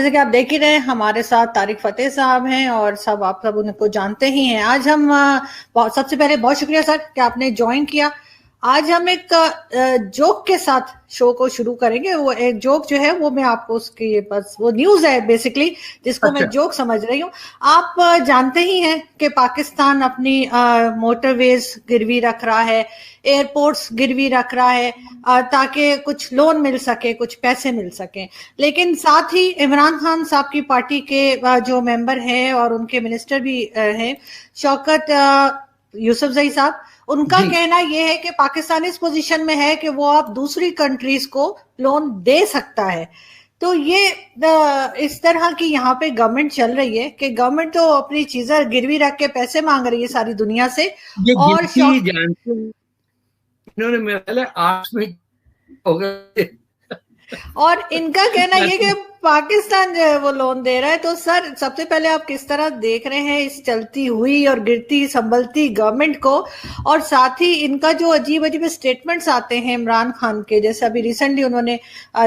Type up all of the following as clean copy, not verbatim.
جیسے کہ آپ دیکھ ہی رہے ہیں ہمارے ساتھ طارق فتح صاحب ہیں اور آپ سب ان کو جانتے ہی ہیں. آج ہم سب سے پہلے بہت شکریہ سر کہ آپ نے جوائن کیا. آج ہم ایک جوک کے ساتھ شو کو شروع کریں گے. وہ ایک جوک جو ہے وہ میں آپ کو اس کی بس وہ نیوز ہے بیسکلی جس کو میں جوک سمجھ رہی ہوں. آپ جانتے ہی ہیں کہ پاکستان اپنی موٹر ویز گروی رکھ رہا ہے, ایئرپورٹس گروی رکھ رہا ہے تاکہ کچھ لون مل سکے, کچھ پیسے مل سکیں. لیکن ساتھ ہی عمران خان صاحب کی پارٹی کے جو ممبر ہیں اور ان کے منسٹر بھی ہیں, شوکت یوسفزئی صاحب, ان کا کہنا یہ ہے کہ پاکستان اس پوزیشن میں ہے کہ وہ آپ دوسری کنٹریز کو لون دے سکتا ہے. تو یہ اس طرح کی یہاں پہ گورنمنٹ چل رہی ہے کہ گورنمنٹ تو اپنی چیزیں گروی رکھ کے پیسے مانگ رہی ہے ساری دنیا سے. اور انہوں نے میرا خیال ہے 8 میں ہو گئے اور ان کا کہنا یہ کہ پاکستان جو ہے وہ لون دے رہا ہے. تو سر سب سے پہلے آپ کس طرح دیکھ رہے ہیں اس چلتی ہوئی اور گرتی سنبھلتی گورنمنٹ کو, اور ساتھ ہی ان کا جو عجیب عجیب اسٹیٹمنٹس آتے ہیں عمران خان کے, جیسے ابھی ریسنٹلی انہوں نے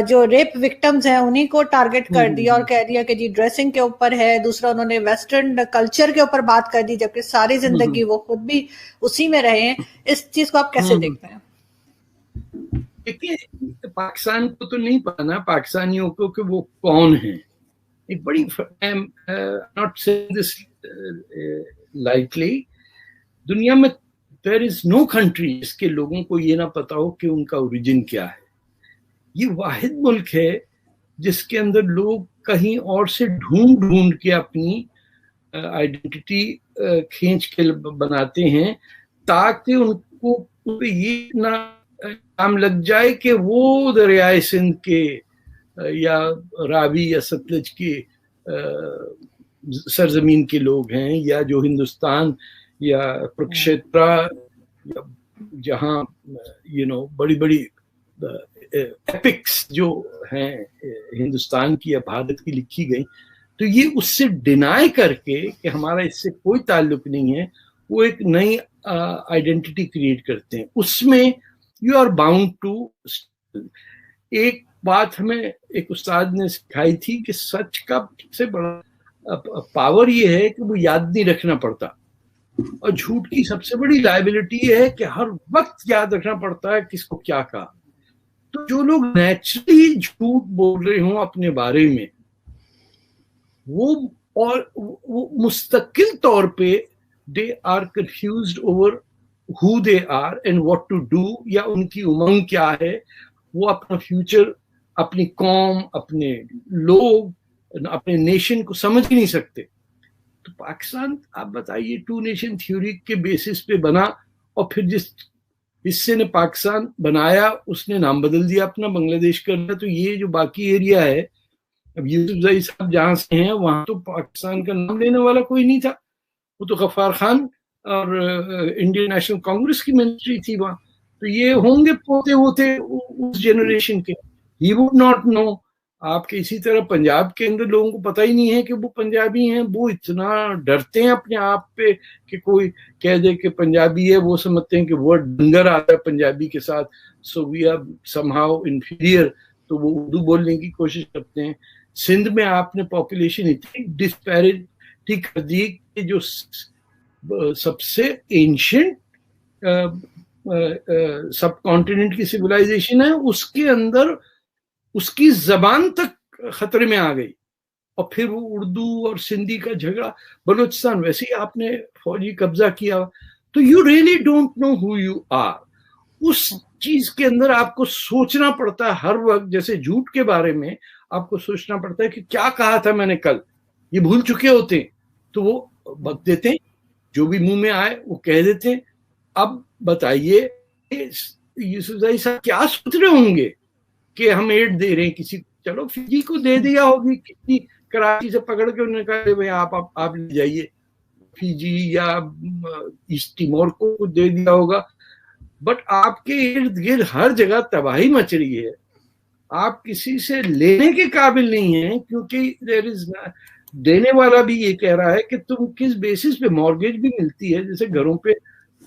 جو ریپ وکٹمز ہیں انہی کو ٹارگٹ کر دیا اور کہہ دیا کہ جی ڈریسنگ کے اوپر ہے. دوسرا انہوں نے ویسٹرن کلچر کے اوپر بات کر دی, جبکہ ساری زندگی وہ خود بھی اسی میں رہے ہیں. اس چیز کو آپ کیسے دیکھتے ہیں؟ دیکھیے, پاکستان کو تو نہیں پتا نا پاکستانیوں کو کہ وہ کون ہیں. ایک بڑی not saying this lightly, دنیا میں there is no country جس کے لوگوں کو یہ نہ پتا ہو کہ ان کا اوریجن کیا ہے. یہ واحد ملک ہے جس کے اندر لوگ کہیں اور سے ڈھونڈ کے اپنی آئیڈینٹی کھینچ کے بناتے ہیں تاکہ ان کو یہ نہ کام لگ جائے کہ وہ دریائے سندھ کے یا راوی یا ستلج کے سرزمین کے لوگ ہیں, یا جو ہندوستان یا کروکشیترا جہاں بڑی بڑی ایپکس جو ہیں ہندوستان کی یا بھارت کی لکھی گئی, تو یہ اس سے ڈینائی کر کے کہ ہمارا اس سے کوئی تعلق نہیں ہے, وہ ایک نئی آئیڈینٹی کریٹ کرتے ہیں. اس میں یو آر باؤنڈ ٹو. ایک بات ہمیں ایک استاد نے سکھائی تھی کہ سچ کا سب سے بڑا پاور یہ ہے کہ وہ یاد نہیں رکھنا پڑتا, اور جھوٹ کی سب سے بڑی لائبلٹی یہ ہے کہ ہر وقت یاد رکھنا پڑتا ہے کس کو کیا کہا. تو جو لوگ نیچرلی جھوٹ بول رہے ہوں اپنے بارے میں, وہ مستقل طور پہ they are confused over who they are and what to do, یا ان کی امنگ کیا ہے, وہ اپنا فیوچر, اپنی قوم, اپنے لوگ, اپنے نیشن کو سمجھ ہی نہیں سکتے. تو پاکستان آپ بتائیے 2 نیشن تھیوری کے بیسس پہ بنا, اور پھر جس حصے نے پاکستان بنایا اس نے نام بدل دیا اپنا, بنگلہ دیش کر دیا. تو یہ جو باقی ایریا ہے, اب یوسفزئی صاحب جہاں سے ہیں وہاں تو پاکستان کا نام لینے والا کوئی نہیں تھا, وہ تو غفار خان اور انڈین نیشنل کانگریس کی منسٹری تھی وہاں. تو یہ ہوں گے پوتے ہوتے اس جنریشن کے, ہی وڈ ناٹ نو. آپ کے اسی طرح پنجاب کے اندر لوگوں کو پتہ ہی نہیں ہے کہ وہ پنجابی ہیں, وہ اتنا ڈرتے ہیں اپنے آپ پہ کہ کوئی کہہ دے کہ پنجابی ہے, وہ سمجھتے ہیں کہ ورڈ ڈنگر آتا ہے پنجابی کے ساتھ, so we are somehow inferior, تو وہ اردو بولنے کی کوشش کرتے ہیں. سندھ میں آپ نے پاپولیشن اتنی ڈسپیرٹی کر دی کہ جو سب سے اینشنٹ سب کانٹیننٹ کی سویلائزیشن ہے اس کے اندر اس کی زبان تک خطرے میں آ گئی. اور پھر وہ اردو اور سندھی کا جھگڑا, بلوچستان ویسے ہی آپ نے فوجی قبضہ کیا. تو you really don't know who you are. اس چیز کے اندر آپ کو سوچنا پڑتا ہے ہر وقت, جیسے جھوٹ کے بارے میں آپ کو سوچنا پڑتا ہے کہ کیا کہا تھا میں نے کل, یہ بھول چکے ہوتے ہیں تو وہ بک دیتے ہیں, جو بھی منہ میں آئے وہ کہہ دیتے ہیں. اب بتائیے یوسفزئی صاحب کیا سوچ رہے ہوں گے کہ ہم ایڈ دے رہے ہیں کسی کو, چلو فجی کو دے دیا ہوگی, کتنی کراچی سے پکڑ کے انہوں نے کہا بھائی آپ لے جائیے, فجی یا ایسٹ ٹیمور کو دے دیا ہوگا. بٹ آپ کے ارد گرد ہر جگہ تباہی مچ رہی ہے, آپ کسی سے لینے کے قابل نہیں ہیں, کیونکہ دینے والا بھی یہ کہہ رہا ہے کہ تم کس بیسس پہ, مارگیج بھی ملتی ہے جیسے گھروں پہ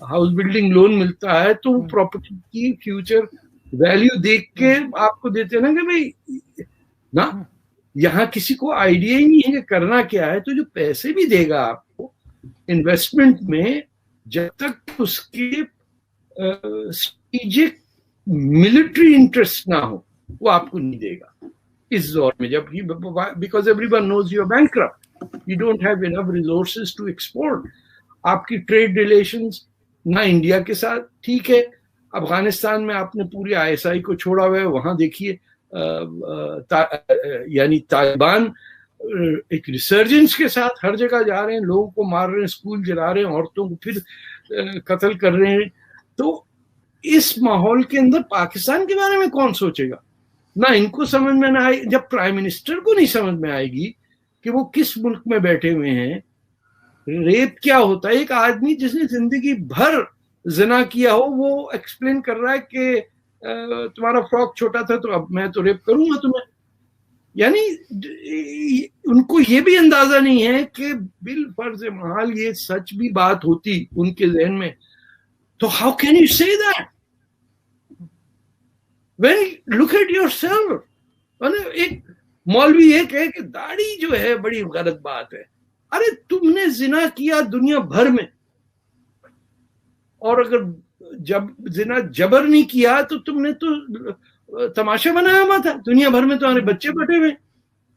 ہاؤس بلڈنگ لون ملتا ہے, تو پراپرٹی کی فیوچر ویلیو دیکھ کے آپ کو دیتے نا کہ بھائی نا یہاں کسی کو آئیڈیا ہی نہیں ہے کہ کرنا کیا ہے. تو جو پیسے بھی دے گا آپ کو انویسٹمنٹ میں, جب تک اس کے اسٹریٹجک ملٹری انٹرسٹ نہ ہو وہ آپ کو نہیں دے گا اس دور میں. جب because everyone knows you are bankrupt, you don't have enough resources to export. آپ کی ٹریڈ ریلیشنز نہ انڈیا کے ساتھ ٹھیک ہے. افغانستان میں آپ نے پوری ISI کو چھوڑا ہوا ہے, وہاں دیکھیے یعنی طالبان ایک ریسرجنس کے ساتھ ہر جگہ جا رہے ہیں, لوگوں کو مار رہے ہیں, اسکول جلا رہے ہیں, عورتوں کو پھر قتل کر رہے ہیں. تو اس ماحول کے اندر پاکستان کے بارے میں کون سوچے گا؟ نہ ان کو سمجھ میں نہ آئے. جب پرائم منسٹر کو نہیں سمجھ میں آئے گی کہ وہ کس ملک میں بیٹھے ہوئے ہیں, ریپ کیا ہوتا ہے, ایک آدمی جس نے زندگی بھر زنا کیا ہو وہ ایکسپلین کر رہا ہے کہ تمہارا فراک چھوٹا تھا تو اب میں تو ریپ کروں گا تمہیں. یعنی ان کو یہ بھی اندازہ نہیں ہے کہ بالفرض محال یہ سچ بھی بات ہوتی ان کے ذہن میں تو how can you say that when look at yourself. ایک مولوی یہ کہے کہ داڑھی جو ہے بڑی غلط بات ہے. ارے تم نے زنا کیا دنیا بھر میں, اور اگر جب زنا جبر نہیں کیا تو تم نے تو تماشا بنایا ہوا تھا. دنیا بھر میں تمہارے بچے بیٹھے ہوئے,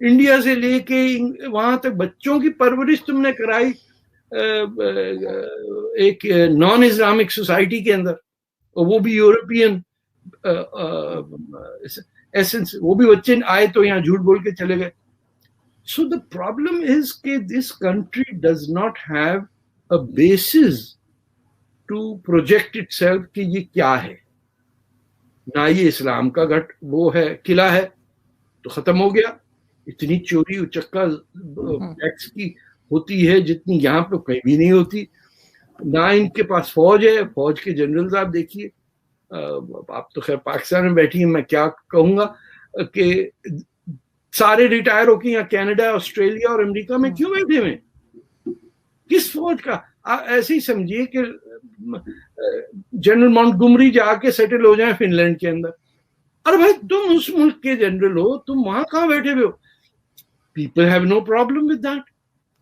انڈیا سے لے کے وہاں تک بچوں کی پرورش تم نے کرائی ایک نان اسلامک سوسائٹی کے اندر, وہ بھی یورپین ایسنس. وہ بھی بچے آئے تو یہاں جھوٹ بول کے چلے گئے. So the problem is کہ this country does not have a basis to project itself کہ یہ کیا ہے. نہ یہ اسلام کا گھٹ وہ ہے, قلعہ ہے تو ختم ہو گیا. اتنی چوری اچکا ٹیکس کی ہوتی ہے جتنی یہاں پہ کہیں بھی نہیں ہوتی. نہ ان کے پاس فوج ہے, فوج کے جنرلز آپ دیکھیے. آپ تو خیر پاکستان میں بیٹھی ہیں, میں کیا کہوں گا کہ سارے ریٹائر ہو کے یہاں کینیڈا, آسٹریلیا اور امریکہ میں کیوں بیٹھے ہوئے, کس فوج کا؟ ایسے ہی سمجھیے کہ جنرل مونٹگومری جا کے سیٹل ہو جائیں فن لینڈ کے اندر. ارے بھائی تم اس ملک کے جنرل ہو, تم وہاں کہاں بیٹھے ہوئے ہو؟ People have no problem with that.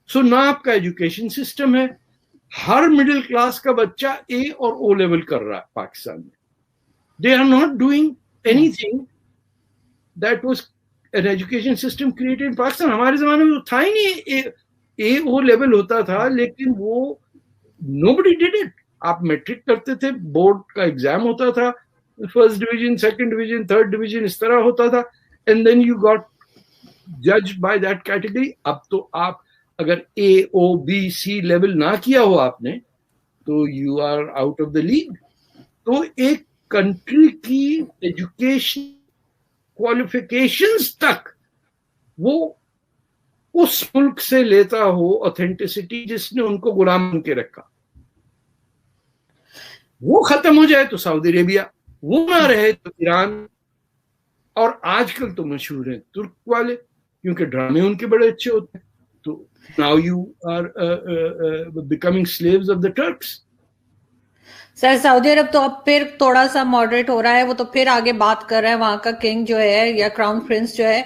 So نہ آپ کا ایجوکیشن سسٹم ہے, ہر مڈل کلاس کا بچہ اے اور او لیول کر رہا ہے پاکستان میں. They are not doing anything that was an education system created in Pakistan. ہمارے زمانے میں تھا ہی نہیں, اے او لیول ہوتا تھا لیکن وہ nobody did it. آپ میٹرک کرتے تھے, بورڈ کا ایگزام ہوتا تھا, first division, second division, third division, اس طرح ہوتا تھا, and then you got judged by that category. اب تو آپ اگر اے او بی سی لیول نہ کیا ہو آپ نے تو you are out of the league. تو ایک کنٹری کی ایجوکیشن کوالیفیکیشنز تک وہ اس ملک سے لیتا ہو اوتھینٹسٹی جس نے ان کو غلام بن کے رکھا. وہ ختم ہو جائے تو سعودی عربیہ, وہ نہ رہے تو ایران, اور آج کل تو مشہور ہیں ترک والے کیونکہ ڈرامے ان کے بڑے اچھے ہوتے ہیں. تو now you are becoming slaves of the tricks. Sir Saudi Arab تو اب پھر تھوڑا سا ماڈریٹ ہو رہا ہے, وہ تو پھر آگے بات کر رہے ہیں, وہاں کا کنگ جو ہے یا کراؤن پرنس جو ہے,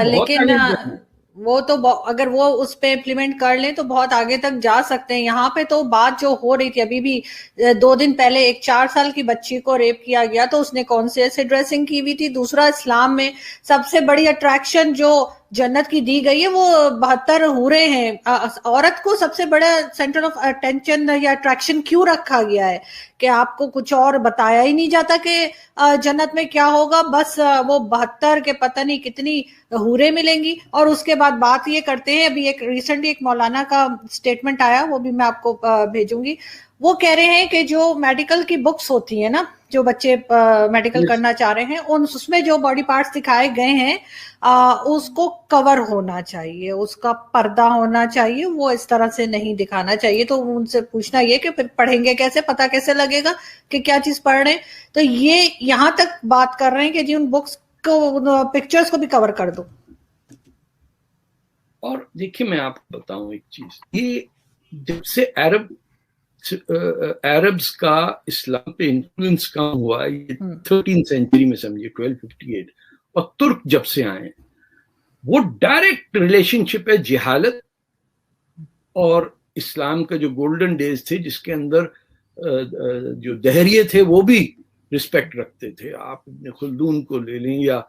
لیکن وہ تو اگر وہ اس پہ امپلیمنٹ کر لیں تو بہت آگے تک جا سکتے ہیں. یہاں پہ تو بات جو ہو رہی تھی ابھی بھی 2 دن پہلے, ایک 4 سال کی بچی کو ریپ کیا گیا تو اس نے کون سے ڈریسنگ کی ہوئی تھی. دوسرا, اسلام میں سب سے بڑی اٹریکشن جو جنت کی دی گئی ہے وہ 72 حوریں ہیں. عورت کو سب سے بڑا سینٹر آف اٹینشن یا اٹریکشن کیوں رکھا گیا ہے کہ آپ کو کچھ اور بتایا ہی نہیں جاتا کہ جنت میں کیا ہوگا, بس وہ 72 کے پتہ نہیں کتنی حوریں ملیں گی. اور اس کے بعد بات یہ کرتے ہیں, ابھی ایک ریسنٹلی ایک مولانا کا سٹیٹمنٹ آیا, وہ بھی میں آپ کو بھیجوں گی. وہ کہہ رہے ہیں کہ جو میڈیکل کی بکس ہوتی ہیں نا, جو بچے میڈیکل کرنا چاہ رہے ہیں, اس میں جو باڈی پارٹس دکھائے گئے ہیں اس کو کور ہونا چاہیے, اس کا پردہ ہونا چاہیے, وہ اس طرح سے نہیں دکھانا چاہیے. تو ان سے پوچھنا یہ کہ پھر پڑھیں گے کیسے, پتہ کیسے لگے گا کہ کیا چیز پڑھ رہے ہیں. تو یہ یہاں تک بات کر رہے ہیں کہ جی ان بکس کو, پکچرز کو بھی کور کر دو. اور دیکھیے میں آپ کو بتاؤں ایک چیز, یہ جب سے عربز کا اسلام پہ انفلوئنس کم ہوا, یہ 13 سینچری میں سمجھیے 1258, اور ترک جب سے آئے وہ ڈائریکٹ ریلیشن شپ ہے جہالت اور اسلام کا جو گولڈن ڈیز تھے جس کے اندر جو دہریے تھے وہ بھی رسپیکٹ رکھتے تھے. آپ ابن خلدون کو لے لیں یا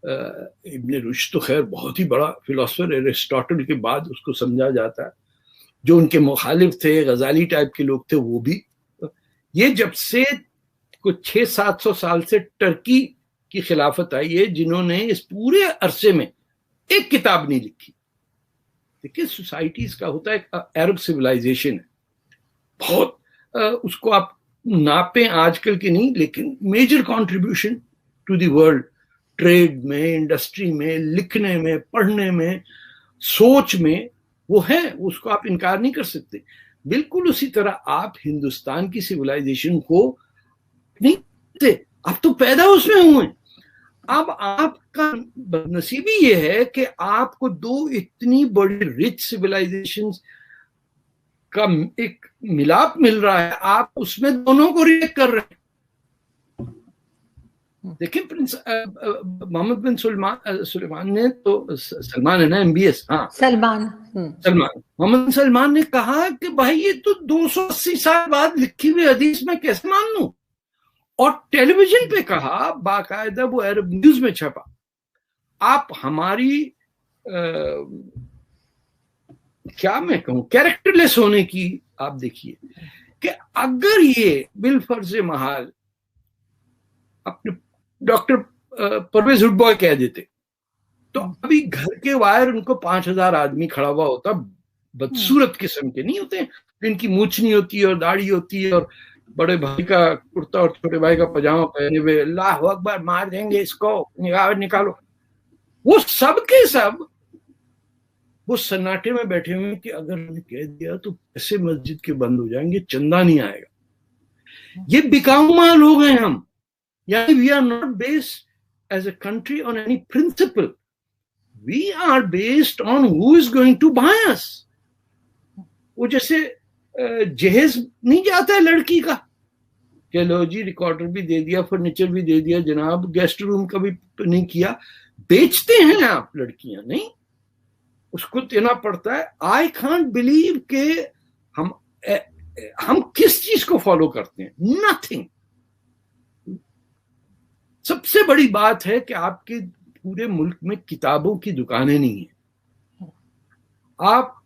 ابن رشد تو خیر بہت ہی بڑا فلاسفر، ایرسٹاٹل کے بعد اس کو سمجھا جاتا ہے. جو ان کے مخالف تھے غزالی ٹائپ کے لوگ تھے وہ بھی. یہ جب سے کچھ 600-700 سال سے ٹرکی کی خلافت آئی ہے جنہوں نے اس پورے عرصے میں ایک کتاب نہیں لکھی. دیکھیے سوسائٹیز کا ہوتا ہے ایک عرب سویلائزیشن ہے بہت، اس کو آپ ناپیں آج کل کے نہیں لیکن major contribution to the world, trade میں، انڈسٹری میں، لکھنے میں، پڑھنے میں، سوچ میں وہ ہے، اس کو آپ انکار نہیں کر سکتے. بالکل اسی طرح آپ ہندوستان کی سویلائزیشن کو نہیں کرتے، آپ تو پیدا اس میں ہوئے. اب آپ کا بدنصیبی یہ ہے کہ آپ کو دو اتنی بڑی رچ سویلائزیشن کا ایک ملاپ مل رہا ہے، آپ اس میں دونوں کو ریلیٹ کر رہے ہیں. دیکھیں محمد بن سلمان نے تو سلمان ہے نا MBS، ہاں سلمان محمد بن سلمان نے کہا کہ بھائی یہ تو 280 سال بعد لکھی ہوئی حدیث میں کیسے مان لوں، اور ٹیلی ویژن پہ کہا باقاعدہ، وہ عرب نیوز میں چھپا. آپ ہماری کیا میں کہوں کیریکٹر لیس ہونے کی آپ دیکھیے کہ اگر یہ بالفرض محال اپنے ڈاکٹر پرویز ہڈبوائے کہہ دیتے تو ابھی گھر کے باہر ان کو 5000 آدمی کھڑا ہوا ہوتا. بدصورت قسم کے نہیں ہوتے جن کی مونچھ نہیں ہوتی اور داڑھی ہوتی ہے اور بڑے بھائی کا کرتا اور چھوٹے بھائی کا پاجامہ پہنے ہوئے، اللہ اکبر مار دیں گے اس کو، نکالو. وہ سب کے سب وہ سناٹے میں بیٹھے ہوئے کہ اگر ہم نے کہہ دیا تو ایسے مسجد کے بند ہو جائیں گے، چندہ نہیں آئے گا. یہ بکاؤ مال ہو گئے ہم. یعنی we are not based as a country on any principle, we are based on who is going to buy us. وہ جیسے جہیز نہیں جاتا ہے لڑکی کا کہ لو جی ریکارڈر بھی دے دیا، فرنیچر بھی دے دیا جناب، گیسٹ روم کا بھی نہیں کیا. بیچتے ہیں آپ لڑکیاں، نہیں اس کو دینا پڑتا ہے. آئی کانٹ بلیو کہ ہم کس چیز کو فالو کرتے ہیں، نتھنگ. سب سے بڑی بات ہے کہ آپ کے پورے ملک میں کتابوں کی دکانیں نہیں ہیں. آپ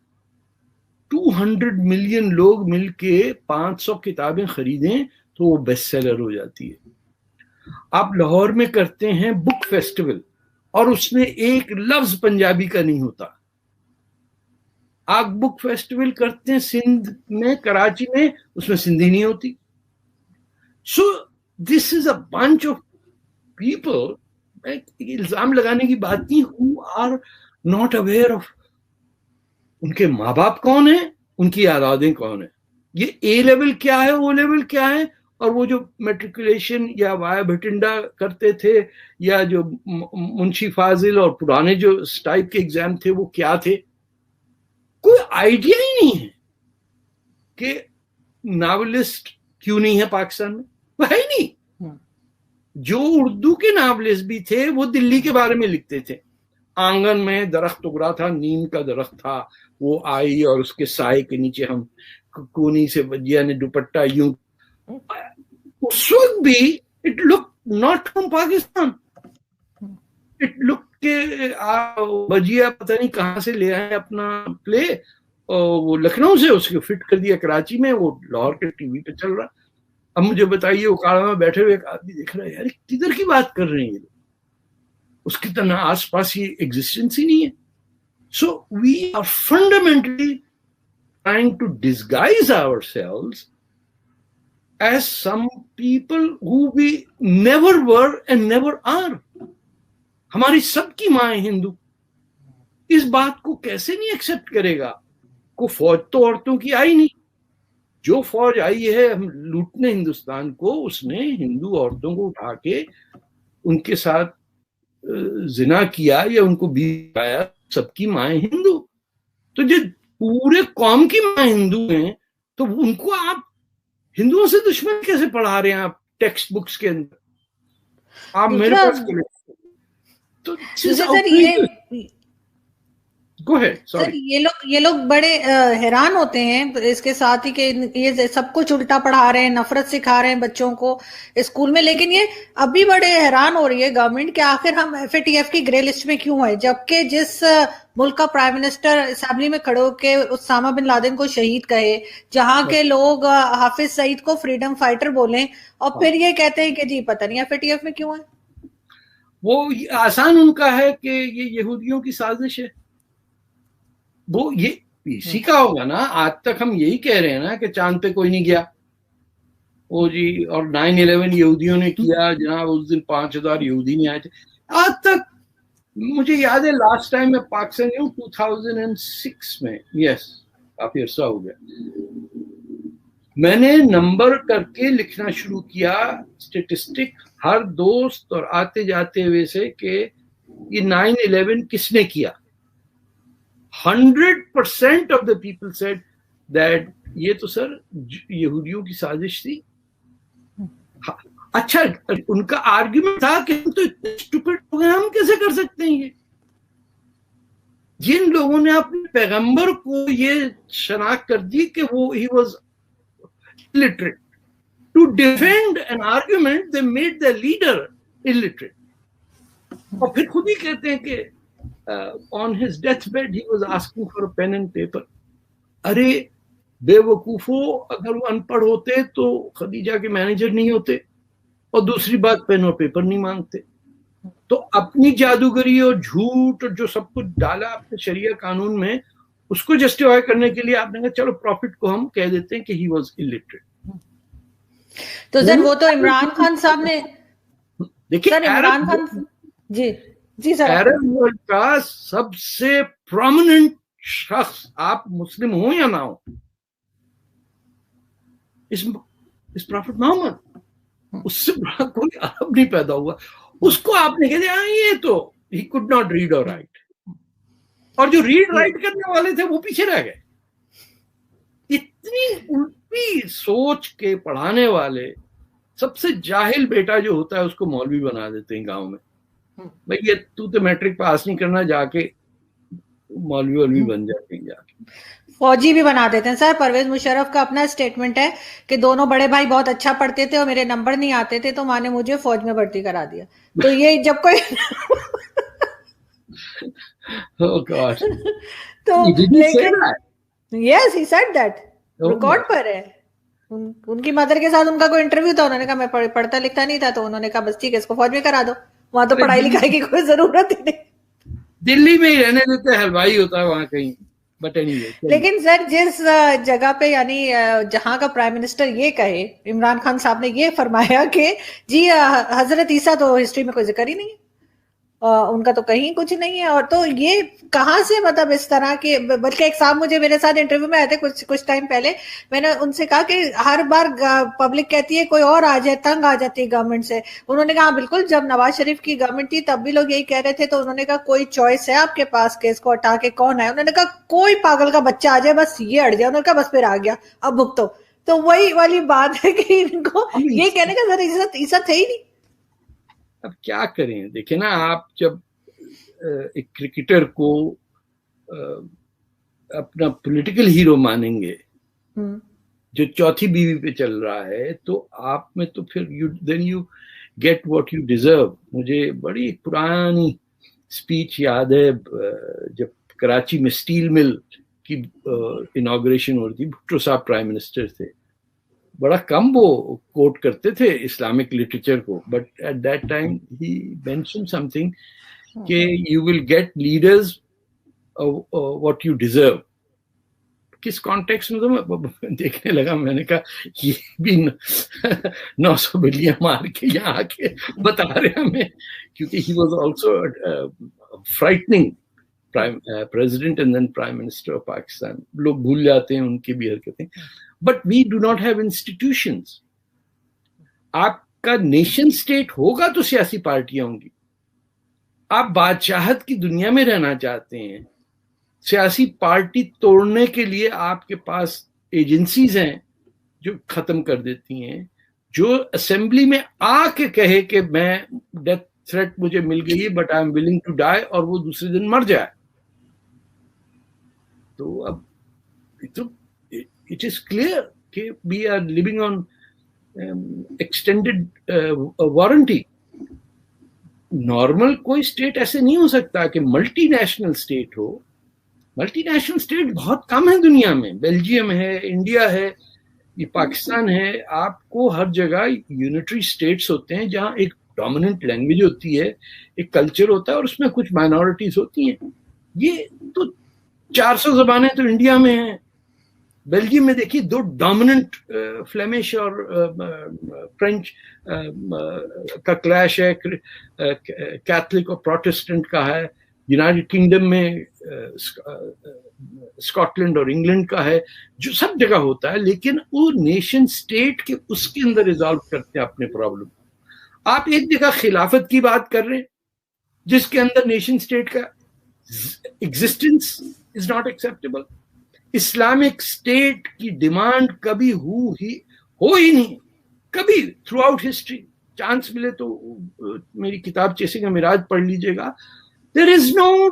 200 ملین لوگ مل کے 500 کتابیں خریدیں تو وہ بیسٹ سیلر ہو جاتی ہے. آپ لاہور میں کرتے ہیں بک فیسٹیول اور اس میں ایک لفظ پنجابی کا نہیں ہوتا. آپ بک فیسٹیول کرتے ہیں سندھ میں، کراچی میں، اس میں سندھی نہیں ہوتی. سو دس از اے بنچ آف پیپل، الزام لگانے کی بات نہیں، who are not aware of ان کے ماں باپ کون ہیں، ان کی اولادیں کون ہیں، یہ اے لیول کیا ہے، او لیول کیا ہے، اور وہ جو میٹریکولیشن یا وایا بھٹنڈا کرتے تھے یا جو منشی فاضل اور پرانے جو اس ٹائپ کے ایگزام تھے وہ کیا تھے. کوئی آئیڈیا ہی نہیں ہے کہ ناولسٹ کیوں نہیں ہے پاکستان میں، وہ ہے ہی نہیں. جو اردو کے ناولسٹ بھی تھے وہ دلی کے بارے میں لکھتے تھے. آنگن میں درخت اگڑا تھا، نیم کا درخت تھا، وہ آئی اور اس کے سائے کے نیچے ہم کونی سے وجیہ نے دوپٹہ یوں. اس وقت بھی it look not from Pakistan, it look کہ وجیہ پتہ نہیں کہاں سے لے آئے اپنا پلے، وہ لکھنؤ سے اس کو فٹ کر دیا کراچی میں، وہ لاہور کے ٹی وی پہ چل رہا. اب مجھے بتائیے اکاڑا میں بیٹھے ہوئے ایک آدمی دیکھ رہا ہے یار کدھر کی بات کر رہے ہیں یہ لوگ، اس کی طرح آس پاس یہ ایگزسٹنس ہی نہیں ہے. So we are fundamentally trying to disguise ourselves as some people who we never were and never are. ہماری سب کی ماں ہندو، اس بات کو کیسے نہیں ایکسپٹ کرے گا. کو فوج تو عورتوں کی آئی نہیں، جو فوج آئی ہے ہم لوٹنے ہندوستان کو، اس نے ہندو عورتوں کو اٹھا کے ان کے ساتھ زنا کیا یا ان کو بیوی آیا. سب کی مائیں ہندو، تو جو پورے قوم کی ماں ہندو ہیں تو ان کو آپ ہندوؤں سے دشمن کیسے پڑھا رہے ہیں آپ ٹیکسٹ بکس کے اندر. آپ میرے پاس تو Go ahead, سر sorry. یہ لوگ بڑے حیران ہوتے ہیں اس کے ساتھ ہی کہ یہ سب کچھ الٹا پڑھا رہے ہیں, نفرت سکھا رہے ہیں بچوں کو اسکول میں, لیکن یہ ابھی بڑے حیران ہو رہی ہے گورنمنٹ کہ آخر ہم FATF کی گرے لسٹ میں کیوں ہے, جبکہ جس ملک کا پرائم منسٹر اسمبلی میں کھڑے ہو کے اسامہ بن لادن کو شہید کہے, جہاں کے لوگ حافظ سعید کو فریڈم فائٹر بولیں, اور پھر یہ کہتے ہیں کہ جی پتہ نہیں FATF میں کیوں ہے. وہ آسان ان کا ہے کہ یہ یہودیوں کی سازش ہے. وہ یہ اسی کا ہوگا نا, آج تک ہم یہی کہہ رہے ہیں نا کہ چاند پہ کوئی نہیں گیا, وہ جی, اور 9/11 یہودیوں نے کیا جناب, اس دن 5,000 یہودی نہیں آئے تھے. آج تک مجھے یاد ہے لاسٹ ٹائم میں پاکستان ہوں 2006 میں, یس کافی عرصہ ہو گیا, میں نے نمبر کر کے لکھنا شروع کیا اسٹیٹسٹک ہر دوست اور آتے جاتے ہوئے سے کہ یہ 9/11 کس نے کیا. 100% of the people said that یہ تو سر یہودیوں کی سازش تھی. اچھا, ان کا آرگیومنٹ تھا کہ ہم تو اتنے اسٹوپڈ ہو گئے, ہم کیسے کر سکتے ہیں یہ. جن لوگوں نے اپنے پیغمبر کو یہ شناخت کر دی کہ وہ he was illiterate, to defend an argument they made the leader illiterate. اور پھر خود ہی کہتے ہیں کہ on his deathbed he was asking for a pen and paper. ارے بے وقوفو, اگر وہ ان پڑھ ہوتے تو خدیجہ کے مینیجر نہیں ہوتے, اور دوسری بات پین اور پیپر نہیں مانگتے. تو اپنی جادوگری اور جھوٹ اور جو سب کچھ ڈالا اپنے شریعہ قانون میں, اس کو جسٹیفائی کرنے کے لیے آپ نے کہا چلو پروفٹ کو ہم کہہ دیتے ہیں کہ he was illiterate. تو سر وہ تو عمران خان صاحب نے, دیکھیں عمران خان, جی سر, عرب ورلڈ کا سب سے پرومیننٹ شخص, آپ مسلم ہوں یا نہ ہوں, اس پروفٹ محمد, اس سے بڑا کوئی عرب نہیں پیدا ہوا. اس کو آپ نے کہہ دیا یہ تو he could not read or write, اور جو ریڈ رائٹ کرنے والے تھے وہ پیچھے رہ گئے. اتنی الٹی سوچ کے پڑھانے والے, سب سے جاہل بیٹا جو ہوتا ہے اس کو مولوی بنا دیتے ہیں گاؤں میں. بھئی یہ تو میٹرک پاس نہیں کرنا, جا کے مولوی بن جاتے ہیں, جا کے فوجی بھی بنا دیتے ہیں. سر پرویز مشرف کا اپنا اسٹیٹمنٹ ہے کہ دونوں بڑے بھائی بہت اچھا پڑھتے تھے اور میرے نمبر نہیں آتے تھے تو ماں نے مجھے فوج میں بھرتی کرا دیا. تو یہ جب کوئی تو لیکن یس ہی سیڈ دیٹ, ریکارڈ پر ہے. ان کی مدر کے ساتھ ان کا کوئی انٹرویو تھا, انہوں نے کہا میں پڑھتا لکھتا نہیں تھا, تو انہوں نے کہا بس ٹھیک ہے اس کو فوج میں کرا دو, وہاں تو پڑھائی لکھائی کی کوئی ضرورت ہی نہیں. دلی میں ہی رہنے دیتے, حلوائی ہوتا ہے وہاں کہیں. لیکن سر جس جگہ پہ یعنی جہاں کا پرائم منسٹر یہ کہے, عمران خان صاحب نے یہ فرمایا کہ جی حضرت عیسیٰ تو ہسٹری میں کوئی ذکر ہی نہیں ہے, ان کا تو کہیں کچھ نہیں ہے. اور تو یہ کہاں سے مطلب اس طرح کے, بلکہ ایک صاحب مجھے میرے ساتھ انٹرویو میں آئے تھے کچھ ٹائم پہلے, میں نے ان سے کہا کہ ہر بار پبلک کہتی ہے کوئی اور آ جائے, تنگ آ جاتی ہے گورنمنٹ سے. انہوں نے کہا بالکل, جب نواز شریف کی گورنمنٹ تھی تب بھی لوگ یہی کہہ رہے تھے. تو انہوں نے کہا کوئی چوائس ہے آپ کے پاس کہ اس کو ہٹا کے کون ہے؟ انہوں نے کہا کوئی پاگل کا بچہ آ جائے بس یہ ہٹ جائے. انہوں نے کہا بس پھر آ گیا اب بھگتو. تو وہی والی بات ہے کہ ان کو یہ کہنے کا ذرا عزت ہے ہی نہیں. اب کیا کریں, دیکھیں نا, آپ جب ایک کرکٹر کو اپنا پولیٹیکل ہیرو مانیں گے جو چوتھی بیوی پہ چل رہا ہے, تو آپ میں تو پھر then you get what you deserve. مجھے بڑی پرانی اسپیچ یاد ہے جب کراچی میں اسٹیل مل کی انوگریشن ہو رہی تھی, بھٹو صاحب پرائم منسٹر تھے. بڑا کم وہ کوٹ کرتے تھے اسلامک لٹریچر کو, بٹ ایٹ دیٹ ٹائم ہی مینشن سم تھنگ کہ you will get leaders what you deserve. کس کانٹیکس میں, تو میں دیکھنے لگا, میں نے کہا یہ بھی 900 بلیاں مار کے یہاں آ کے بتا رہے ہمیں, کیونکہ he was also fighting president and then prime minister of Pakistan. لوگ بھول جاتے ہیں ان کی بھی حرکتیں. But we do not have institutions. آپ کا نیشن اسٹیٹ ہوگا تو سیاسی پارٹیاں ہوں گی. آپ بادشاہت کی دنیا میں رہنا چاہتے ہیں, سیاسی پارٹی توڑنے کے لیے آپ کے پاس ایجنسیز ہیں جو ختم کر دیتی ہیں. جو اسمبلی میں آ کے کہے کہ میں ڈیتھ تھریٹ مجھے مل گئی but I am willing to die, اور وہ دوسرے دن مر جائے. تو اب it is clear کہ we are living on extended warranty. Normal کوئی اسٹیٹ ایسے نہیں ہو سکتا کہ ملٹی نیشنل اسٹیٹ ہو. ملٹی نیشنل اسٹیٹ بہت کم ہے دنیا میں. بیلجیم ہے, انڈیا ہے, یہ پاکستان ہے. آپ کو ہر جگہ یونٹری اسٹیٹس ہوتے ہیں جہاں ایک ڈومیننٹ لینگویج ہوتی ہے, ایک کلچر ہوتا ہے, اور اس میں کچھ مائنورٹیز ہوتی ہیں. یہ تو 400 زبانیں تو انڈیا میں ہیں. بیلجیم میں دیکھیے 2 ڈومیننٹ فلیمش اور فرینچ کا کلیش ہے, کیتھولک اور پروٹسٹنٹ کا ہے. یونائٹڈ کنگڈم میں اسکاٹ لینڈ اور انگلینڈ کا ہے, جو سب جگہ ہوتا ہے. لیکن وہ نیشن اسٹیٹ کے اس کے اندر ریزالو کرتے ہیں اپنے پرابلم. آپ ایک جگہ خلافت کی بات کر رہے ہیں جس کے اندر نیشن اسٹیٹ کا existence is not acceptable. Islamic state کی ڈیمانڈ کبھی ہو ہی نہیں, کبھی تھرو آؤٹ ہسٹری. چانس ملے تو میری کتاب چیسنگ معراج پڑھ لیجیے گا. دیر از نو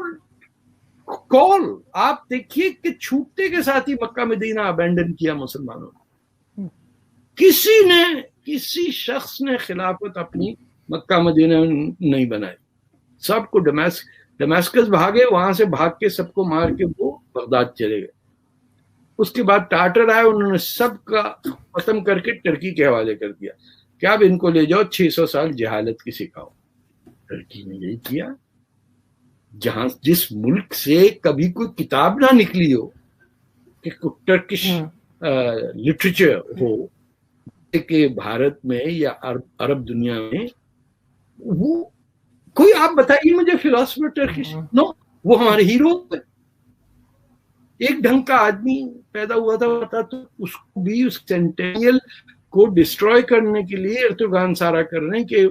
کال. آپ دیکھیے کہ چھوٹتے کے ساتھ ہی مکہ مدینہ ابینڈن کیا مسلمانوں نے. کسی شخص نے خلافت اپنی مکہ مدینہ نہیں بنائی. سب کو ڈمیسکس بھاگے, وہاں سے بھاگ کے سب کو مار کے وہ بغداد چلے گئے. اس کے بعد ٹاٹر آئے, انہوں نے سب کا ختم کر کے ٹرکی کے حوالے کر دیا کہ اب ان کو لے جاؤ 600 سال جہالت کی سکھاؤ. ٹرکی نے یہی کیا. جہاں جس ملک سے کبھی کوئی کتاب نہ نکلی ہو کہ ٹرکش لٹریچر ہو, کہ بھارت میں یا عرب دنیا میں وہ کوئی, آپ بتائیے مجھے فلاسفر ٹرکش, نو, وہ ہمارے ہیرو ہے. ایک ڈھنگ کا آدمی پیدا ہوا تھا تو اس کو بھی اس سینٹینیل کو ڈسٹروائے کرنے کے لیے ایردوغان سارا کر رہے ہیں کہ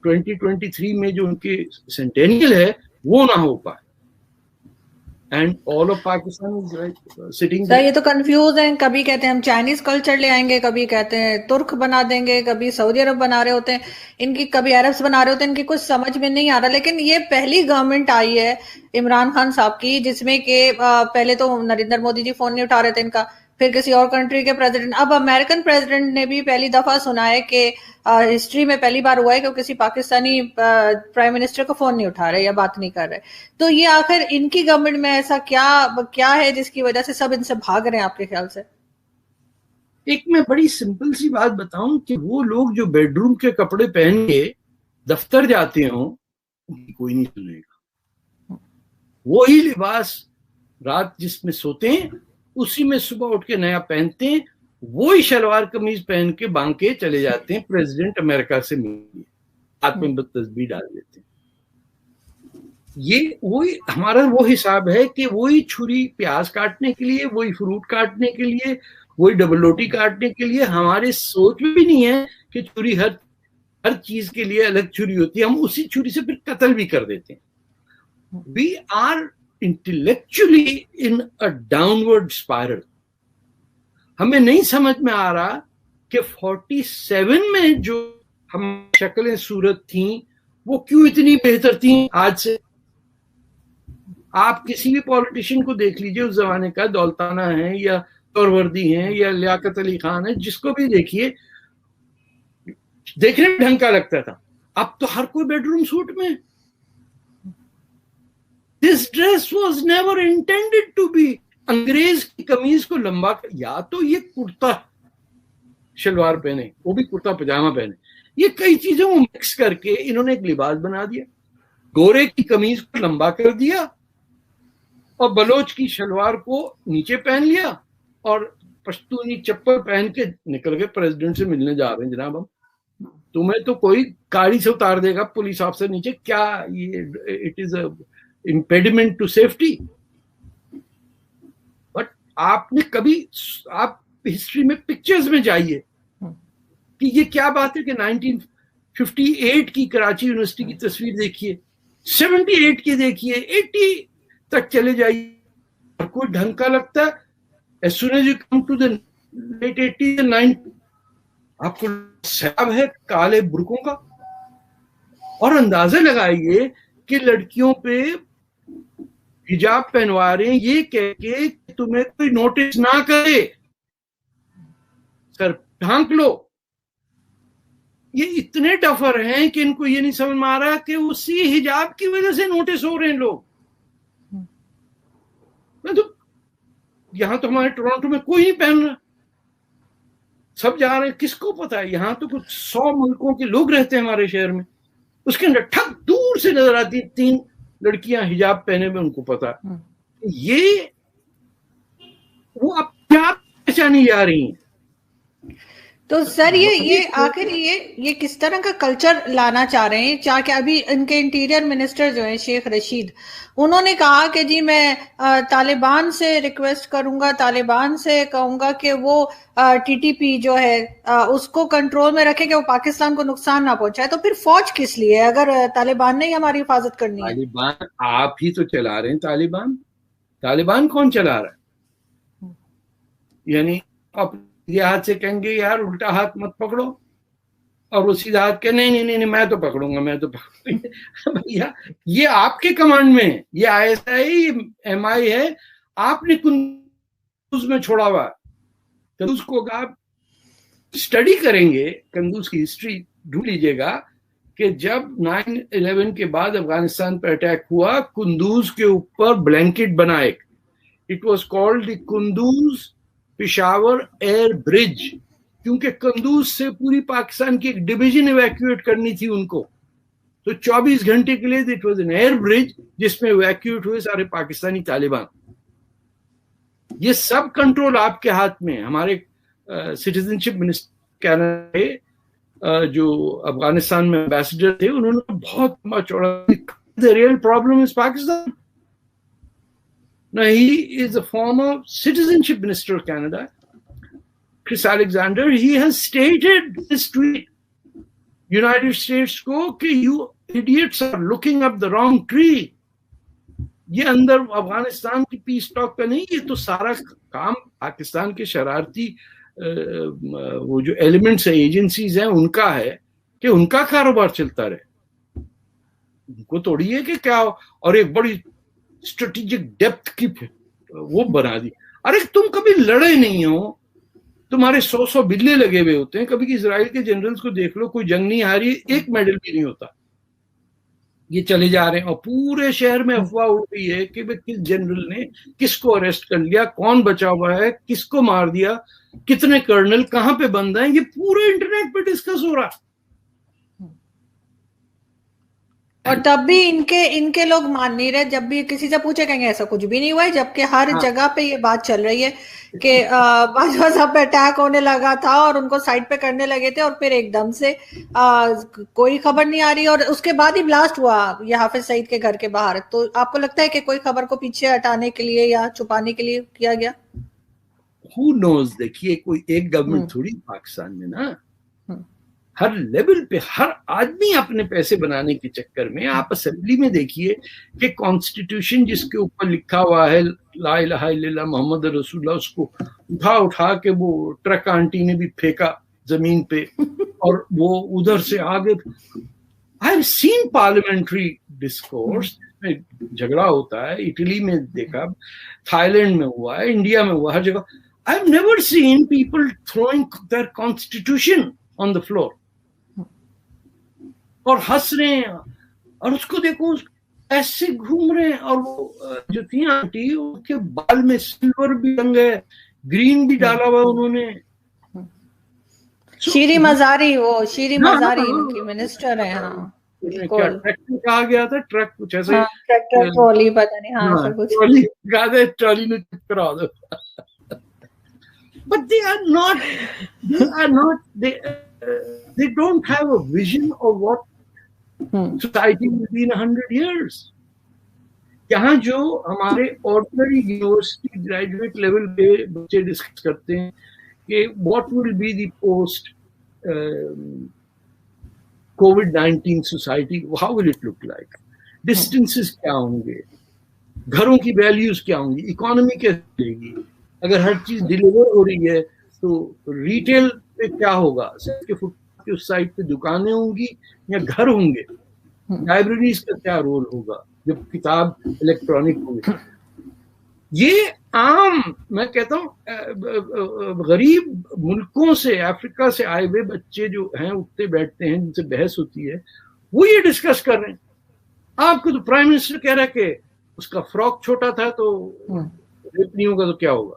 2023 میں جو ان کے سینٹینیل ہے وہ نہ ہو پائے. And all of Pakistan is sitting. Sir یہ تو کنفیوز ہیں, کبھی کہتے ہیں ہم چائنیز کلچر لے آئیں گے, کبھی کہتے ہیں ترک بنا دیں گے, کبھی سعودی عرب بنا رہے ہوتے ہیں ان کی, کبھی عربس بنا رہے ہوتے ہیں, ان کی کچھ سمجھ میں نہیں آ رہا. لیکن یہ پہلی گورنمنٹ آئی ہے عمران خان صاحب کی جس میں کہ پہلے تو نریندر مودی جی فون نہیں اٹھا رہے تھے ان کا, پھر کسی اور کنٹری کے پریزیڈنٹ, اب امریکن پریزیڈنٹ نے بھی پہلی دفعہ سنا ہے کہ ہسٹری میں پہلی بار ہوا ہے کہ وہ کسی پاکستانی پرائم منسٹر کو فون نہیں اٹھا رہے یا بات نہیں کر رہے. تو یہ آخر ان کی گورنمنٹ میں ایسا کیا ہے جس کی وجہ سے سب ان سے بھاگ رہے ہیں آپ کے خیال سے؟ ایک میں بڑی سمپل سی بات بتاؤں کہ وہ لوگ جو بیڈ روم کے کپڑے پہن کے دفتر جاتے ہوں کوئی نہیں سنے گا. وہی لباس رات جس میں سوتے ہیں اسی میں صبح اٹھ کے نیا پہنتے ہیں, وہی شلوار قمیض پہن کے بانگ کے چلے جاتے ہیں پریزیڈنٹ امریکہ سے ملنے, ہاتھ میں تسبیح ڈال دیتے ہیں. یہ وہی ہمارا وہ حساب ہے کہ وہی چھری پیاز کاٹنے کے لیے, وہی فروٹ کاٹنے کے لیے, وہی ڈبل روٹی کاٹنے کے لیے. ہمارے سوچ میں بھی نہیں ہے کہ چھری ہر چیز کے لیے الگ چھری ہوتی ہے. ہم اسی چھری سے پھر قتل بھی کر دیتے ہیں. We are intellectually in a downward spiral. ہمیں نہیں سمجھ میں آ رہا کہ 47 میں جو ہم شکلیں صورت تھیں وہ کیوں اتنی بہتر تھیں آج سے. آپ کسی بھی پولیٹیشین کو دیکھ لیجئے اس زمانے کا, دولتانہ ہیں یا توروردی ہیں یا لیاقت علی خان ہے, جس کو بھی دیکھیے دیکھنے میں ڈھنگ کا لگتا تھا. اب تو ہر کوئی بیڈ روم سوٹ میں. This dress was never intended to be. انگریز کی قمیض کو لمبا, یا تو یہ کرتا شلوار پہنے, وہ بھی کرتا پجامہ پہنے, یہ کئی چیزوں کو مکس کر کے انہوں نے ایک لباس بنا دیا. گورے کی قمیض کو لمبا کر دیا اور بلوچ کی شلوار کو نیچے پہن لیا, اور پشتونی چپل پہن کے نکل گئے پریزیڈنٹ سے ملنے جا رہے ہیں. جناب ہم تمہیں تو کوئی گاڑی سے اتار دے گا پولیس آفیسر نیچے, کیا یہ it is a impediment to safety. But آپ نے کبھی, آپ ہسٹری میں پکچرز میں جائیے کہ یہ کیا بات ہے کہ 1958 کی کراچی یونیورسٹی کی تصویر دیکھیے, 78 کی دیکھیے, 80 تک چلے جائیے, اور کوئی ڈھنگ کا لگتا ہے. as soon as you come to the late 80s and 90s آپ کو سیاب ہے کالے برقوں کا. اور اندازہ لگائیے کہ لڑکیوں پہ حجاب پہنوا رہے ہیں یہ کہہ کے کہ تمہیں کوئی نوٹس نہ کرے, سر ڈھانک لو. یہ اتنے ڈفر ہیں کہ ان کو یہ نہیں سمجھ میں آ رہا کہ اسی حجاب کی وجہ سے نوٹس ہو رہے ہیں لوگ. میں تو یہاں تو ہمارے ٹورانٹو میں کوئی نہیں پہن رہا, سب جا رہے ہیں. کس کو پتا ہے, یہاں تو کچھ 100 ملکوں کے لوگ رہتے ہیں ہمارے شہر میں, اس کے اندر ٹھک دور سے نظر آتی 3 لڑکیاں حجاب پہنے میں, ان کو پتا یہ وہ اپنے آپ پہچانی جا رہی ہیں. تو سر یہ آخر یہ کس طرح کا کلچر لانا چاہ رہے ہیں؟ چاہ کہ ابھی ان کے انٹیریئر منسٹر جو ہیں شیخ رشید, انہوں نے کہا کہ جی میں طالبان سے ریکویسٹ کروں گا, طالبان سے کہوں گا کہ وہ TTP جو ہے اس کو کنٹرول میں رکھے کہ وہ پاکستان کو نقصان نہ پہنچائے. تو پھر فوج کس لیے اگر طالبان نے ہی ہماری حفاظت کرنی ہے؟ طالبان آپ ہی تو چلا رہے ہیں. طالبان کون چلا رہا ہے؟ یعنی آپ یہ ہاتھ سے کہیں گے یار الٹا ہاتھ مت پکڑو, اور وہ سیدھا ہاتھ کہ نہیں میں تو پکڑوں گا. یہ آپ کے کمانڈ میں ہے, یہ ISI MI ہے, آپ نے قندوز میں چھوڑا ہوا. قندوز کو آپ اسٹڈی کریں گے, قندوز کی ہسٹری ڈھونڈ لیجیے گا کہ جب 9/11 کے بعد افغانستان پر اٹیک ہوا, قندوز کے اوپر بلینکٹ بنا ایک, it was called the Kunduz Peshawar air bridge, کیونکہ قندوز سے پوری پاکستان کی ایک ڈویژن ایویکویٹ کرنی تھی ان کو. تو 24 گھنٹے کے لیے اٹ واز این ایئر برج جس میں ایویکویٹ ہوئے سارے پاکستانی طالبان. یہ سب کنٹرول آپ کے ہاتھ میں. ہمارے سٹیزن شپ منسٹر کینیڈا جو افغانستان میں امبیسڈر تھے, انہوں نے بہت لمبا چوڑا the real problem is Pakistan. Now he is a former citizenship minister of Canada, Chris Alexander. He has stated this tweet, United States کو کہ you idiots are looking up the wrong tree. یہ اندر افغانستان کی پیس talk کا نہیں, یہ تو سارا کام پاکستان کے شرارتی وہ جو ایلیمنٹس ہیں, ایجنسیز ہیں, ان کا ہے کہ ان کا کاروبار چلتا رہے. ان کو توڑی ہے کہ کیا, اور ایک بڑی اسٹریٹجک ڈیپتھ کی وہ بنا دی. ارے تم کبھی لڑے نہیں ہو, تمہارے 100 بلے لگے ہوئے ہوتے ہیں. کبھی اسرائیل کے جنرلز کو دیکھ لو, کوئی جنگ نہیں ہاری, ایک میڈل بھی نہیں ہوتا. یہ چلے جا رہے ہیں اور پورے شہر میں افواہ اڑ رہی ہے کہ کس جنرل نے کس کو اریسٹ کر لیا, کون بچا ہوا ہے, کس کو مار دیا, کتنے کرنل کہاں پہ بند ہیں. یہ پورے انٹرنیٹ پہ ڈسکس ہو رہا ہے. اور تب بھی ان کے لوگ مان نہیں رہے. جب بھی کسی سے پوچھے کہیں گے ایسا کچھ بھی نہیں ہوا ہے, جبکہ ہر جگہ پہ یہ بات چل رہی ہے کہ باجوہ صاحب پہ اٹیک ہونے لگا تھا اور ان کو سائٹ پہ کرنے لگے تھے, اور پھر ایک دم سے کوئی خبر نہیں آ رہی, اور اس کے بعد ہی بلاسٹ ہوا یہ حافظ سعید کے گھر کے باہر. تو آپ کو لگتا ہے کہ کوئی خبر کو پیچھے ہٹانے کے لیے یا چھپانے کے لیے کیا گیا؟ Who knows. دیکھیے کوئی ایک گورنمنٹ تھوڑی پاکستان میں نا, ہر لیول پہ ہر آدمی اپنے پیسے بنانے کے چکر میں. آپ اسمبلی میں دیکھیے کہ کانسٹیٹیوشن جس کے اوپر لکھا ہوا ہے لا الہ الا اللہ محمد رسول اللہ, اس کو اٹھا کے وہ ٹرک آنٹی نے بھی پھینکا زمین پہ, اور وہ ادھر سے آگے. I have seen parliamentary discourse میں جھگڑا ہوتا ہے. اٹلی میں دیکھا, تھائی لینڈ میں ہوا ہے, انڈیا میں ہوا, ہر جگہ. I have never seen people throwing their constitution on the floor. اور ہنس رہے ہیں, اور اس کو دیکھو ایسے گھوم رہے ہیں. اور وہ جو تھی آنٹی, ان کے بال میں سلور بھی رنگ ہے, گرین بھی ڈالا ہوا انہوں نے. شیری مزاری, وہ شیری مزاری ان کی منسٹر ہیں. ہاں کیا ٹریکٹر کہا گیا تھا, ٹرک کچھ ایسے, ٹریکٹر ٹرالی پتہ نہیں, ہاں ایسا کچھ ٹرالی کہا تھا, ٹرالی نے چپ کرا دو. But they are not, they don't have a vision of what society will be in 100 years. یہاں جو ہمارے آرڈنری یونیورسٹی گریجویٹ لیول پہ بچے ڈسکس کرتے ہیں کہ what will be the post COVID-19 society, how will it look like, distances کیا ہوں گے, گھروں کی ویلیوز کیا ہوں گی, اکانومی کیسے چلے گی, اگر ہر چیز ڈیلیور ہو رہی ہے تو ریٹیل پہ کیا ہوگا, سب کے فٹ کے اس سائڈ پہ دکانیں ہوں گی یا گھر ہوں گے, لائبریریز کا کیا رول ہوگا, جب کتاب الیکٹرانک ہو گئی. یہ عام میں کہتا ہوں غریب ملکوں سے افریقہ سے آئے ہوئے بچے جو ہیں اٹھتے بیٹھتے ہیں جن سے بحث ہوتی ہے وہ یہ ڈسکس کر رہے ہیں. آپ کو تو پرائم منسٹر کہہ رہا ہے کہ اس کا فراک چھوٹا تھا تو ریپ نہیں ہوگا تو کیا ہوگا.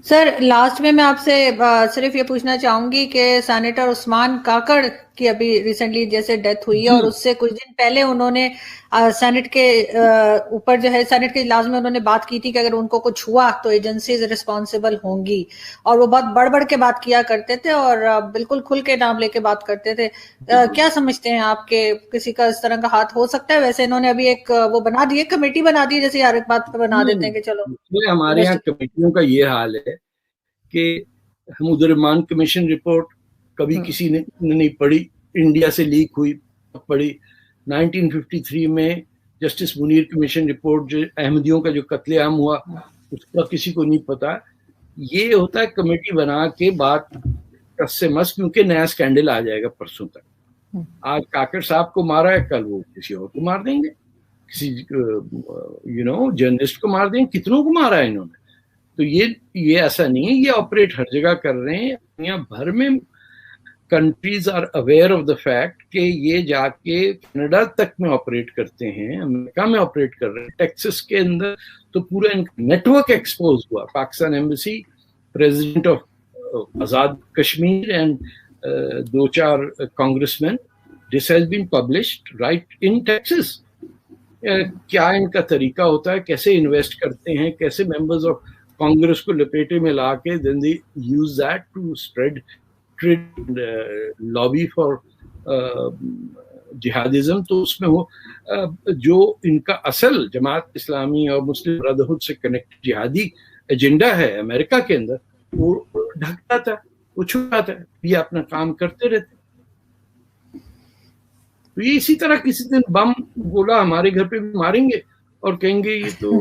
سر لاسٹ میں آپ سے صرف یہ پوچھنا چاہوں گی کہ سینیٹر عثمان کاکڑ کی ابھی ریسنٹلی جیسے ڈیتھ ہوئی ہے اور اس سے کچھ دن پہلے انہوں نے سینٹ کے اوپر جو ہے سینٹ کے اجلاس میں انہوں نے بات کی تھی کہ اگر ان کو کچھ ہوا تو ایجنسیز رسپانسبل ہوں گی, اور وہ بہت بڑھ بڑھ کے بات کیا کرتے تھے اور بالکل کھل کے نام لے کے بات کرتے تھے. کیا سمجھتے ہیں آپ کہ کسی کا اس طرح کا ہاتھ ہو سکتا ہے؟ ویسے انہوں نے ابھی ایک وہ بنا دی کمیٹی بنا دی جیسے ہر ایک بات پہ بنا دیتے ہیں کہ چلو. ہمارے یہاں کمیٹیوں کا یہ حال ہے کہ ہم عبدالرحمان کمیشن رپورٹ کبھی کسی نے نہیں پڑھی, انڈیا سے لیک ہوئی پڑھی. 1953 میں جسٹس منیر کمیشن رپورٹ جو احمدیوں کا جو قتل عام ہوا اس کا کسی کو نہیں پتا. یہ ہوتا ہے کمیٹی بنا کے بات کس سے مس, کیونکہ نیا سکینڈل آ جائے گا پرسوں تک. آج کاکڑ صاحب کو مارا ہے, کل وہ کسی اور کو مار دیں گے, کسی جرنلسٹ کو مار دیں گے, کتنوں کو مارا ہے انہوں نے. تو یہ ایسا نہیں ہے, یہ آپریٹ ہر جگہ کر رہے ہیں. دنیا بھر میں countries are aware of the fact کہ یہ جا کے کینیڈا تک میں آپریٹ کرتے ہیں, امریکہ میں آپریٹ کر رہے ہیں, ٹیکسس کے اندر تو پورا نیٹ ورک ایکسپوز ہوا. Pakistan embassy, president of Azad Kashmir and 2-4 congressman, this has been published right in Texas. کیا ان کا طریقہ ہوتا ہے, کیسے انویسٹ کرتے ہیں, کیسے ممبرز آف کانگریس کو لپیٹے میں لا کے then they use that to spread lobby for جہادزم. تو اس میں وہ جو ان کا اصل جماعت اسلامی اور مسلم برادرہڈ سے کنیکٹ جہادی ایجنڈا ہے امریکہ کے اندر, وہ ڈھک جاتا ہے, وہ چھپاتا ہے, یہ اپنا کام کرتے رہتے. تو یہ اسی طرح کسی دن بم گولا ہمارے گھر پہ بھی ماریں گے اور کہیں گے یہ تو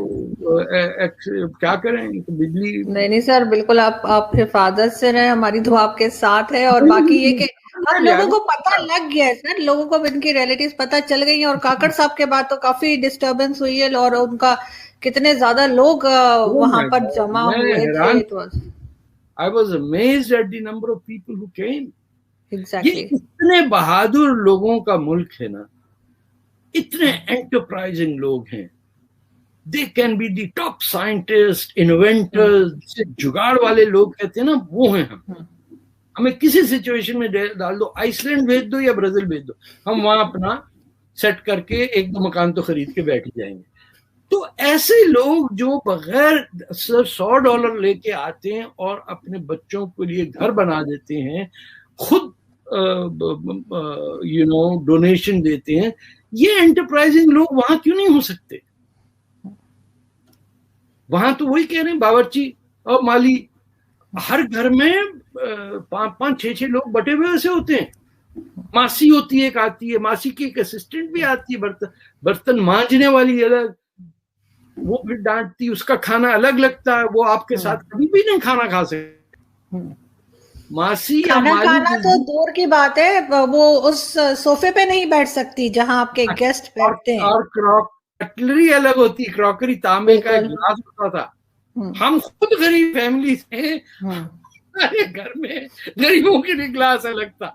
کیا کریں, بجلی. نہیں سر بالکل آپ حفاظت سے رہیں, ہماری دعا آپ کے ساتھ ہے. اور باقی یہ کہ اب لوگوں کو پتہ لگ گیا ہے سر, لوگوں کو ان کی ریلیٹیوز پتہ چل گئی ہیں. اور کاکڑ صاحب کے بعد تو کافی ڈسٹربنس ہوئی ہے اور ان کا کتنے زیادہ لوگ وہاں پر جمع ہوئے تھے. I was amazed at the number of people who came. Exactly. یہ اتنے بہادر لوگوں کا ملک ہے نا, اتنے انٹرپرائزنگ لوگ ہیں. They can be the top scientists, inventors, جگاڑ والے لوگ کہتے ہیں نا, وہ ہیں ہم. ہمیں کسی سچویشن میں ڈال دو, آئس لینڈ بھیج دو یا برازیل بھیج دو, ہم وہاں اپنا سیٹ کر کے 1-2 مکان تو خرید کے بیٹھ جائیں گے. تو ایسے لوگ جو بغیر $100 لے کے آتے ہیں اور اپنے بچوں کے لیے گھر بنا دیتے ہیں, خود ڈونیشن دیتے ہیں, یہ انٹرپرائزنگ لوگ وہاں کیوں نہیں ہو سکتے؟ وہاں تو وہی کہہ رہے ہیں, باورچی اور مالی ہر گھر میں 5-6 لوگ بٹے ہوئے ایسے ہوتے ہیں. ماسی ہوتی ہے, ایک آتی ہے ماسی کی, ایک اسسٹنٹ بھی آتی ہے, برتن مانجنے والی الگ, وہ پھر ڈانٹتی, اس کا کھانا الگ لگتا ہے, وہ آپ کے ساتھ کبھی بھی نہیں کھانا کھا سکتے. ماسی یا کھانا تو دور کی بات ہے, وہ اس صوفے پہ نہیں بیٹھ سکتی جہاں آپ کے گیسٹ بیٹھتے ہیں. اور کٹلری الگ ہوتی, کراکری تانبے کا گلاس ہوتا تھا. ہم خود غریب فیملی تھے, ہمارے گھر میں غریبوں کے لیے گلاس الگ تھا.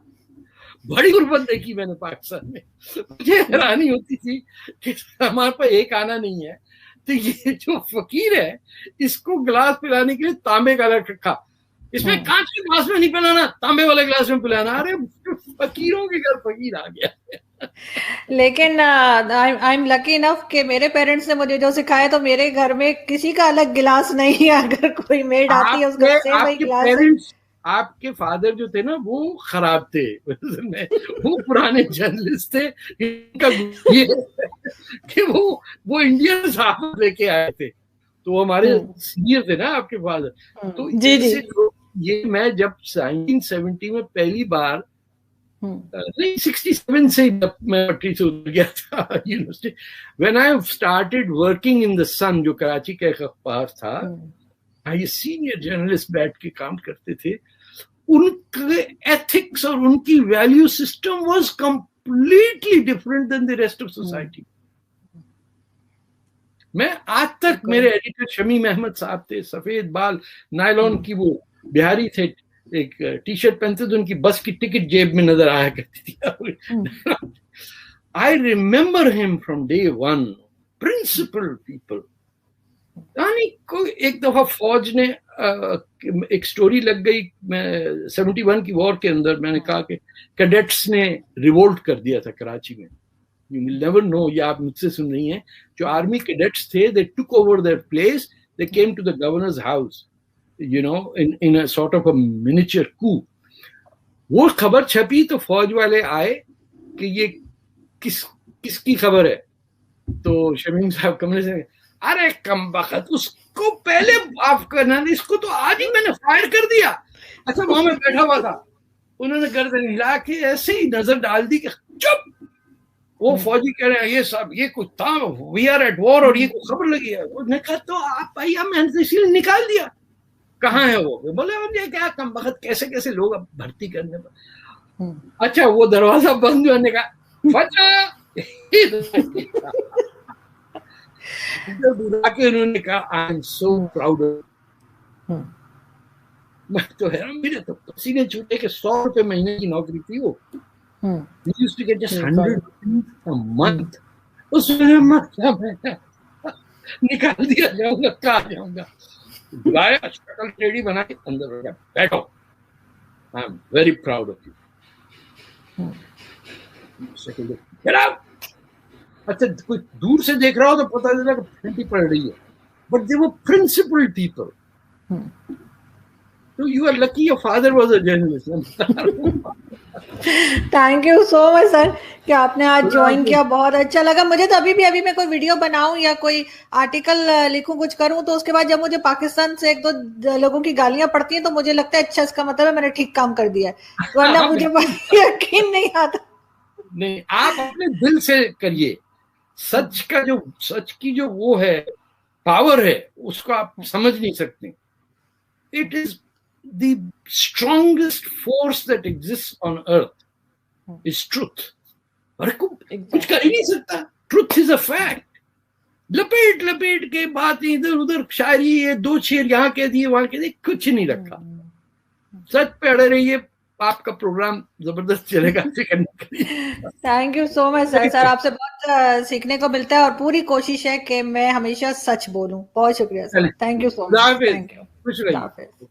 بڑی غربت دیکھی میں نے پاکستان میں. مجھے حیرانی ہوتی تھی کہ ہمارے پاس ایک آنا نہیں ہے, تو یہ جو فقیر ہے اس کو گلاس پلانے کے لیے تانبے کا الگ رکھا. اس میں کانچ کے گلاس میں نہیں پلانا, تانبے والے گلاس میں پلانا. ارے فقیروں کے گھر فقیر آ گیا. لیکن آئی ایم لکی انف کہ میرے پیرنٹس نے مجھے جو سکھایا, تو میرے گھر میں کسی کا الگ گلاس نہیں ہے. اگر کوئی میڈ آتی ہے اس کا سیم وہی گلاس. آپ کے فادر جو تھے نا وہ خراب تھے, وہ پرانے جرنلسٹ تھے, کہ وہ انڈین صحافت لے کے آئے تھے, تو وہ ہمارے سینئر تھے نا آپ کے فادر. تو یہ میں جب 1970 میں پہلی بار, نہیں 67 سے میں پٹری سے اتر گیا تھا university, when I started working in the Sun, جو کراچی کا ایک اخبار تھا, یہ سینئر جرنلسٹ بیٹھ کے کام کرتے تھے. ان کے ایتھکس اور ان کی value system was completely different than the rest of society. میں آج تک میرے ایڈیٹر شمیم احمد صاحب تھے, سفید بال, نائلون کی وہ بہاری تھے, ایک ٹی شرٹ پہنتے تھے, ان کی بس کی ٹکٹ جیب میں نظر آیا کرتی تھی. I remember him from day one. Principal people. ایک دفعہ فوج نے ایک سٹوری لگ گئی 71 کی وار کے اندر, میں نے کہا کہ کیڈٹس نے ریوولٹ کر دیا تھا کراچی میں. You will never know, یہ آپ مجھ سے سن رہی ہیں, جو آرمی کیڈٹس تھے, they took over their place, they came to the governor's house, you know, in a sort of a miniature coup. وہ خبر چھپی تو فوج والے آئے کہ یہ کس کی خبر ہے. تو شمیم صاحب کمرے سے, ارے کم بخت, اس کو پہلے معاف کرنا, اس کو تو آج ہی میں نے فائر کر دیا. اچھا وہاں میں بیٹھا ہوا تھا, انہوں نے گردن ہلا کے ایسے ہی نظر ڈال دی کہ چپ. وہ فوجی کہہ رہے ہیں یہ سب یہ کچھ تھا, وی آر ایٹ وار, اور یہ کوئی خبر لگی ہے. انہوں نے کہا تو آپ بھائی میں نے اسی لیے نکال دیا. کہاں ہے وہ؟ بولے یہ کیا کم بخت کیسے کیسے لوگ اب بھرتی کرنے پر. اچھا وہ دروازہ بند ہوا, نے کہا بچا کے انہوں نے کہا آئی ایم سو پراؤڈ. میں تو حیران, میرے تو پسینے چھوٹے کہ 100 روپے مہینے کی نوکری تھی وہ. We used to get just 100 rupees a month. اس میں نکال دیا جاؤں گا, کہاں جاؤں گا. بلایا, شکل ٹیڑھی بنا کے اندر ہو گیا, بیٹھو, I am very proud of you. اچھا کوئی دور سے دیکھ رہا ہو تو پتا چلا کہ پھینٹی پڑ رہی ہے, but they were principled people. So you are lucky your father was a journalist. Thank you so much sir کہ آپ نے آج جوائن کیا, بہت اچھا لگا مجھے. تو ابھی میں کوئی ویڈیو بناؤں یا کوئی آرٹیکل لکھوں کچھ کروں تو اس کے بعد جب مجھے پاکستان سے 1-2 لوگوں کی گالیاں پڑتی ہیں تو مجھے لگتا ہے اچھا اس کا مطلب ہے میں نے ٹھیک کام کر دیا ہے, ورنہ مجھے یقین نہیں آتا. نہیں, آپ اپنے دل سے کریے. سچ کی جو وہ ہے پاور ہے, اس کو آپ سمجھ نہیں سکتے. It is the strongest force that exists on earth is truth. اور کچھ کر ہی نہیں سکتا. Truth is a fact. لپیٹ کے بات ادھر ادھر شاعری, 2 شعر یہاں کہہ دیے وہاں کہہ دیے, کچھ نہیں رکھا. سچ پہ اڑے رہیے, آپ کا پروگرام زبردست چلے گا. تھینک یو سو مچ سر. آپ سے بہت سیکھنے کو ملتا ہے اور پوری کوشش ہے کہ میں ہمیشہ سچ بولوں. بہت شکریہ sir, thank you so much. Thank you. خوش رہیے.